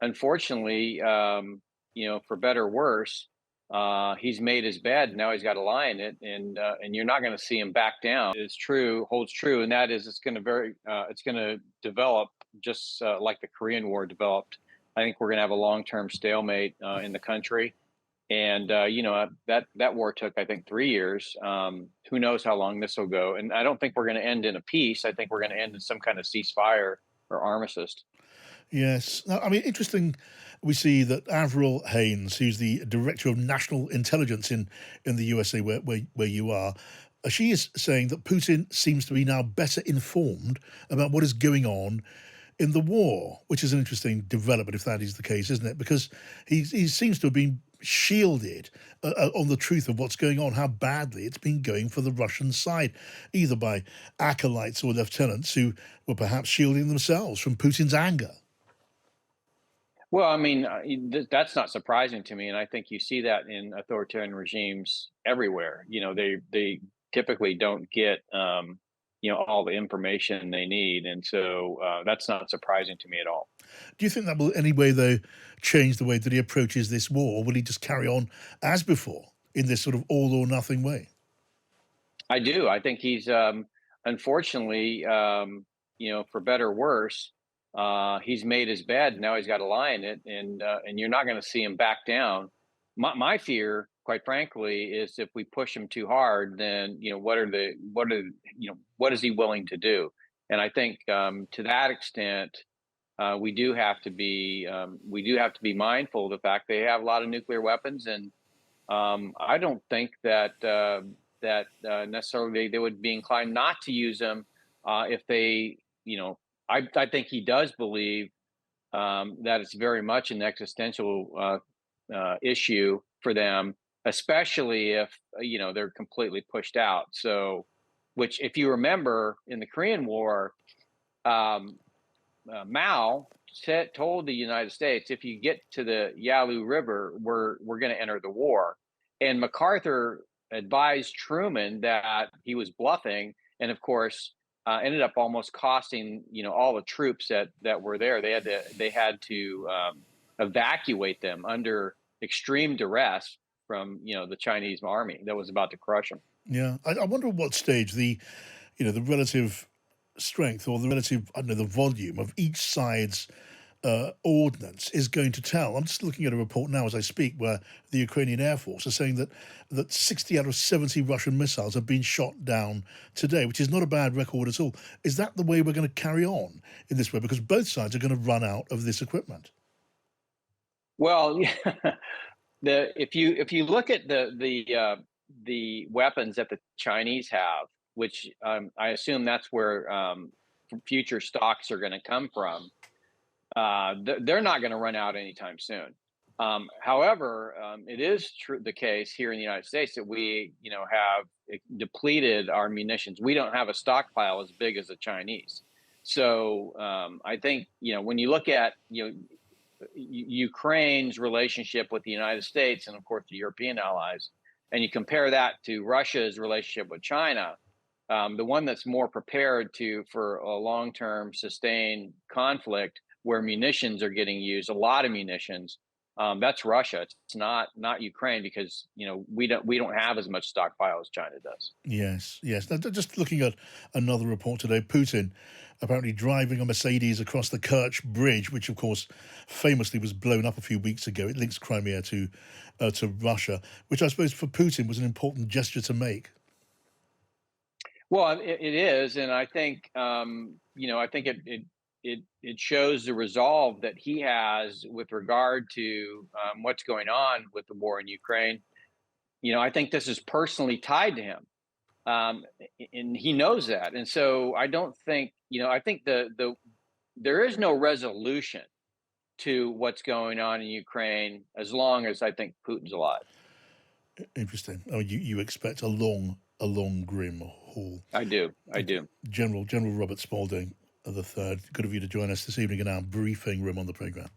unfortunately, for better or worse, he's made his bed. Now he's got to lie in it, and you're not going to see him back down. It's true, holds true, and that is it's going to develop just like the Korean War developed. I think we're going to have a long-term stalemate in the country, and that war took, I think, 3 years. Who knows how long this will go? And I don't think we're going to end in a peace. I think we're going to end in some kind of ceasefire or armistice. Yes. Now, I mean, interesting. We see that Avril Haines, who's the director of national intelligence in the USA, where you are, she is saying that Putin seems to be now better informed about what is going on in the war, which is an interesting development if that is the case, isn't it? Because he seems to have been shielded on the truth of what's going on, how badly it's been going for the Russian side, either by acolytes or lieutenants who were perhaps shielding themselves from Putin's anger. Well, I mean, that's not surprising to me, and I think you see that in authoritarian regimes everywhere. They typically don't get all the information they need, and so that's not surprising to me at all. Do you think that will in any way, though, change the way that he approaches this war, or will he just carry on as before in this sort of all or nothing way? I do. I think he's unfortunately, for better or worse, he's made his bed. Now he's got to lie in it, and you're not going to see him back down. My fear, quite frankly, is if we push him too hard, then what is he willing to do? And I think to that extent, we do have to be mindful of the fact they have a lot of nuclear weapons, and I don't think that necessarily they would be inclined not to use them if they, I think he does believe that it's very much an existential issue for them, especially if they're completely pushed out. So, which, if you remember, in the Korean War, um, Mao told the United States, if you get to the Yalu River, we're going to enter the war. And MacArthur advised Truman that he was bluffing, and of course, ended up almost costing all the troops that were there. They had to evacuate them under extreme duress from the Chinese army that was about to crush them. Yeah, I wonder at what stage the relative strength or the relative, I don't know, the volume of each side's ordnance is going to tell. I'm just looking at a report now as I speak where the Ukrainian Air Force are saying that 60 out of 70 Russian missiles have been shot down today, which is not a bad record at all. Is that the way we're going to carry on in this way? Because both sides are going to run out of this equipment. Well, if you look at the weapons that the Chinese have, which I assume that's where future stocks are going to come from, they're not going to run out anytime soon. However, it is the case here in the United States that we, have depleted our munitions. We don't have a stockpile as big as the Chinese. So I think when you look at Ukraine's relationship with the United States and, of course, the European allies, and you compare that to Russia's relationship with China, the one that's more prepared for a long-term sustained conflict where munitions are getting used, a lot of munitions, that's Russia. It's not Ukraine, because we don't have as much stockpile as China does. Yes, yes. Now, just looking at another report today, Putin apparently driving a Mercedes across the Kerch Bridge, which of course famously was blown up a few weeks ago. It links Crimea to Russia, which I suppose for Putin was an important gesture to make. Well, it is, and I think I think it shows the resolve that he has with regard to what's going on with the war in Ukraine. I think this is personally tied to him, um, and he knows that. And so I don't think I think there is no resolution to what's going on in Ukraine as long as I think Putin's alive. Interesting. Oh, you expect a long, grim haul. I do. I do. General Robert Spalding III, good of you to join us this evening in our briefing room on the programme.